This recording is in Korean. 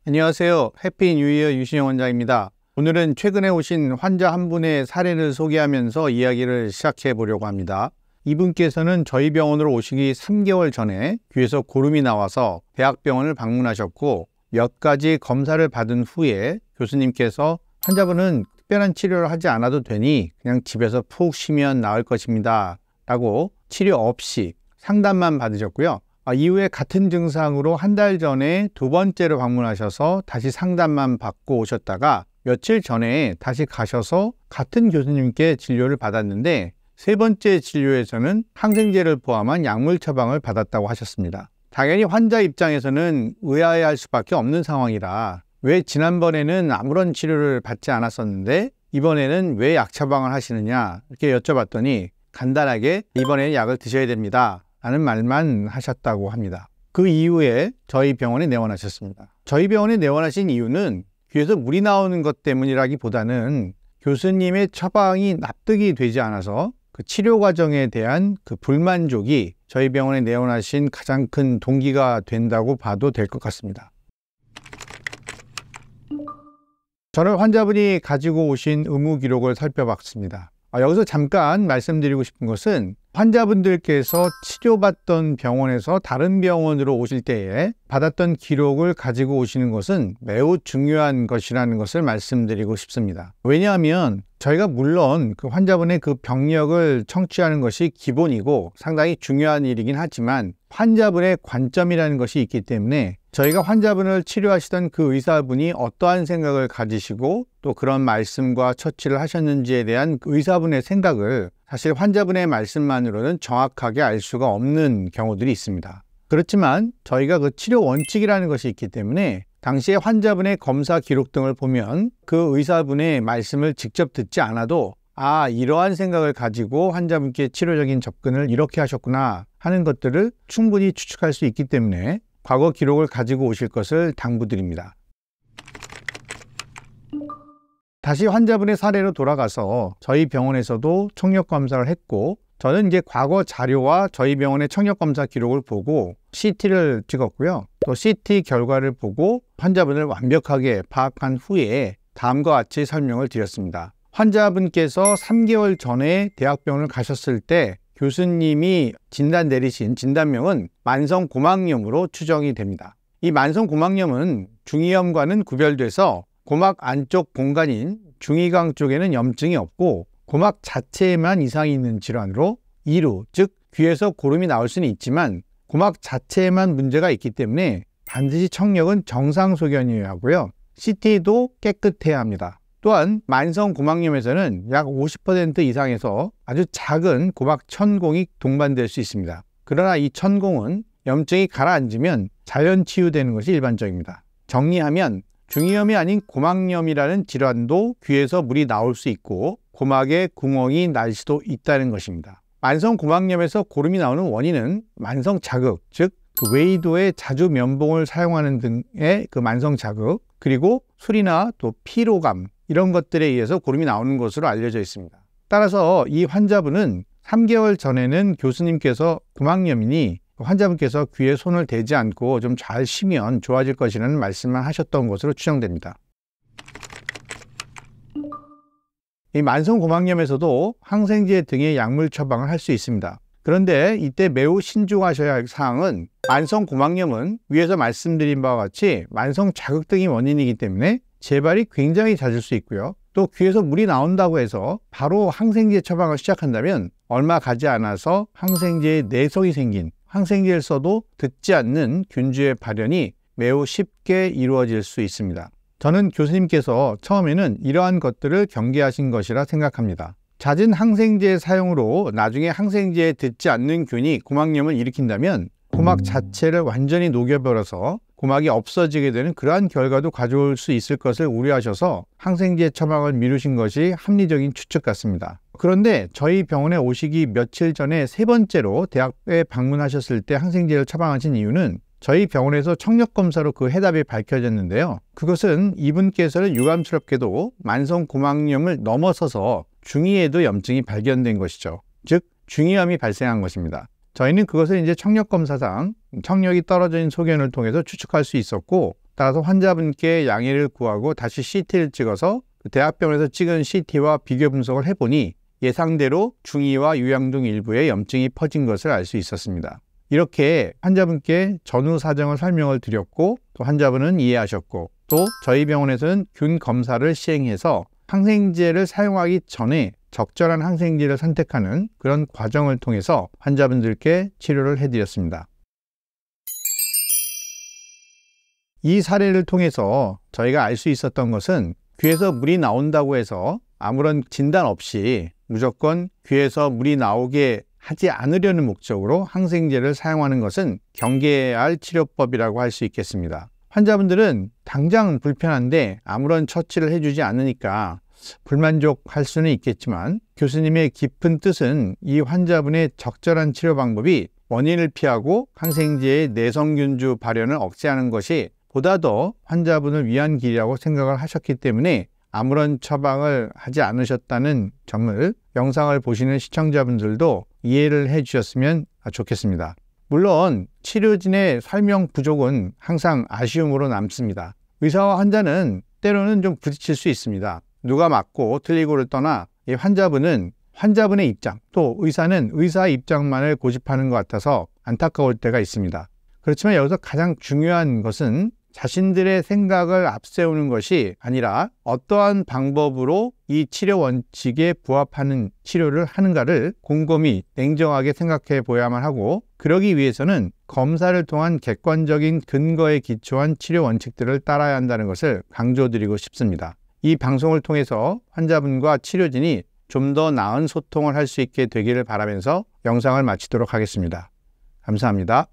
안녕하세요. 해피 뉴 이어 유신영 원장입니다. 오늘은 최근에 오신 환자 한 분의 사례를 소개하면서 이야기를 시작해 보려고 합니다. 이분께서는 저희 병원으로 오시기 3개월 전에 귀에서 고름이 나와서 대학병원을 방문하셨고 몇 가지 검사를 받은 후에 교수님께서 환자분은 특별한 치료를 하지 않아도 되니 그냥 집에서 푹 쉬면 나을 것입니다 라고 치료 없이 상담만 받으셨고요. 이후에 같은 증상으로 한 달 전에 두 번째로 방문하셔서 다시 상담만 받고 오셨다가 며칠 전에 다시 가셔서 같은 교수님께 진료를 받았는데 세 번째 진료에서는 항생제를 포함한 약물 처방을 받았다고 하셨습니다. 당연히 환자 입장에서는 의아해할 수밖에 없는 상황이라 왜 지난번에는 아무런 치료를 받지 않았었는데 이번에는 왜 약 처방을 하시느냐 이렇게 여쭤봤더니 간단하게 이번에는 약을 드셔야 됩니다 라는 말만 하셨다고 합니다. 그 이후에 저희 병원에 내원하셨습니다. 저희 병원에 내원하신 이유는 귀에서 물이 나오는 것 때문이라기보다는 교수님의 처방이 납득이 되지 않아서 그 치료 과정에 대한 그 불만족이 저희 병원에 내원하신 가장 큰 동기가 된다고 봐도 될 것 같습니다. 저는 환자분이 가지고 오신 의무 기록을 살펴봤습니다. 여기서 잠깐 말씀드리고 싶은 것은 환자분들께서 치료받던 병원에서 다른 병원으로 오실 때에 받았던 기록을 가지고 오시는 것은 매우 중요한 것이라는 것을 말씀드리고 싶습니다. 왜냐하면 저희가 물론 그 환자분의 그 병력을 청취하는 것이 기본이고 상당히 중요한 일이긴 하지만 환자분의 관점이라는 것이 있기 때문에 저희가 환자분을 치료하시던 그 의사분이 어떠한 생각을 가지시고 또 그런 말씀과 처치를 하셨는지에 대한 의사분의 생각을 사실 환자분의 말씀만으로는 정확하게 알 수가 없는 경우들이 있습니다. 그렇지만 저희가 그 치료 원칙이라는 것이 있기 때문에 당시에 환자분의 검사 기록 등을 보면 그 의사분의 말씀을 직접 듣지 않아도 이러한 생각을 가지고 환자분께 치료적인 접근을 이렇게 하셨구나 하는 것들을 충분히 추측할 수 있기 때문에 과거 기록을 가지고 오실 것을 당부드립니다. 다시 환자분의 사례로 돌아가서 저희 병원에서도 청력 검사를 했고 저는 이제 과거 자료와 저희 병원의 청력 검사 기록을 보고 CT를 찍었고요. 또 CT 결과를 보고 환자분을 완벽하게 파악한 후에 다음과 같이 설명을 드렸습니다. 환자분께서 3개월 전에 대학병원을 가셨을 때 교수님이 진단 내리신 진단명은 만성고막염으로 추정이 됩니다. 이 만성고막염은 중이염과는 구별돼서 고막 안쪽 공간인 중이강 쪽에는 염증이 없고 고막 자체에만 이상이 있는 질환으로 이루, 즉 귀에서 고름이 나올 수는 있지만 고막 자체에만 문제가 있기 때문에 반드시 청력은 정상 소견이어야 하고요. CT도 깨끗해야 합니다. 또한 만성고막염에서는 약 50% 이상에서 아주 작은 고막 천공이 동반될 수 있습니다. 그러나 이 천공은 염증이 가라앉으면 자연 치유되는 것이 일반적입니다. 정리하면 중이염이 아닌 고막염이라는 질환도 귀에서 물이 나올 수 있고 고막에 구멍이 날 수도 있다는 것입니다. 만성고막염에서 고름이 나오는 원인은 만성자극, 즉 그 외이도에 자주 면봉을 사용하는 등의 그 만성자극, 그리고 술이나 또 피로감 이런 것들에 의해서 고름이 나오는 것으로 알려져 있습니다. 따라서 이 환자분은 3개월 전에는 교수님께서 고막염이니 환자분께서 귀에 손을 대지 않고 좀 잘 쉬면 좋아질 것이라는 말씀만 하셨던 것으로 추정됩니다. 이 만성고막염에서도 항생제 등의 약물 처방을 할 수 있습니다. 그런데 이때 매우 신중하셔야 할 사항은 만성고막염은 위에서 말씀드린 바와 같이 만성자극 등이 원인이기 때문에 재발이 굉장히 잦을 수 있고요. 또 귀에서 물이 나온다고 해서 바로 항생제 처방을 시작한다면 얼마 가지 않아서 항생제에 내성이 생긴 항생제를 써도 듣지 않는 균주의 발현이 매우 쉽게 이루어질 수 있습니다. 저는 교수님께서 처음에는 이러한 것들을 경계하신 것이라 생각합니다. 잦은 항생제 사용으로 나중에 항생제에 듣지 않는 균이 고막염을 일으킨다면 고막 자체를 완전히 녹여버려서 고막이 없어지게 되는 그러한 결과도 가져올 수 있을 것을 우려하셔서 항생제 처방을 미루신 것이 합리적인 추측 같습니다. 그런데 저희 병원에 오시기 며칠 전에 세 번째로 대학에 방문하셨을 때 항생제를 처방하신 이유는 저희 병원에서 청력검사로 그 해답이 밝혀졌는데요. 그것은 이분께서는 유감스럽게도 만성고막염을 넘어서서 중이에도 염증이 발견된 것이죠. 즉 중이염이 발생한 것입니다. 저희는 그것을 이제 청력검사상 청력이 떨어진 소견을 통해서 추측할 수 있었고 따라서 환자분께 양해를 구하고 다시 CT를 찍어서 대학병원에서 찍은 CT와 비교 분석을 해보니 예상대로 중이와 유양등 일부에 염증이 퍼진 것을 알 수 있었습니다. 이렇게 환자분께 전후 사정을 설명을 드렸고 또 환자분은 이해하셨고 또 저희 병원에서는 균 검사를 시행해서 항생제를 사용하기 전에 적절한 항생제를 선택하는 그런 과정을 통해서 환자분들께 치료를 해드렸습니다. 이 사례를 통해서 저희가 알 수 있었던 것은 귀에서 물이 나온다고 해서 아무런 진단 없이 무조건 귀에서 물이 나오게 하지 않으려는 목적으로 항생제를 사용하는 것은 경계해야 할 치료법이라고 할 수 있겠습니다. 환자분들은 당장 불편한데 아무런 처치를 해주지 않으니까 불만족할 수는 있겠지만 교수님의 깊은 뜻은 이 환자분의 적절한 치료 방법이 원인을 피하고 항생제의 내성균주 발현을 억제하는 것이 보다 더 환자분을 위한 길이라고 생각을 하셨기 때문에 아무런 처방을 하지 않으셨다는 점을 영상을 보시는 시청자분들도 이해를 해 주셨으면 좋겠습니다. 물론 치료진의 설명 부족은 항상 아쉬움으로 남습니다. 의사와 환자는 때로는 좀 부딪힐 수 있습니다. 누가 맞고 틀리고를 떠나 이 환자분은 환자분의 입장, 또 의사는 의사의 입장만을 고집하는 것 같아서 안타까울 때가 있습니다. 그렇지만 여기서 가장 중요한 것은 자신들의 생각을 앞세우는 것이 아니라 어떠한 방법으로 이 치료 원칙에 부합하는 치료를 하는가를 곰곰이 냉정하게 생각해 보야만 하고, 그러기 위해서는 검사를 통한 객관적인 근거에 기초한 치료 원칙들을 따라야 한다는 것을 강조드리고 싶습니다. 이 방송을 통해서 환자분과 치료진이 좀 더 나은 소통을 할 수 있게 되기를 바라면서 영상을 마치도록 하겠습니다. 감사합니다.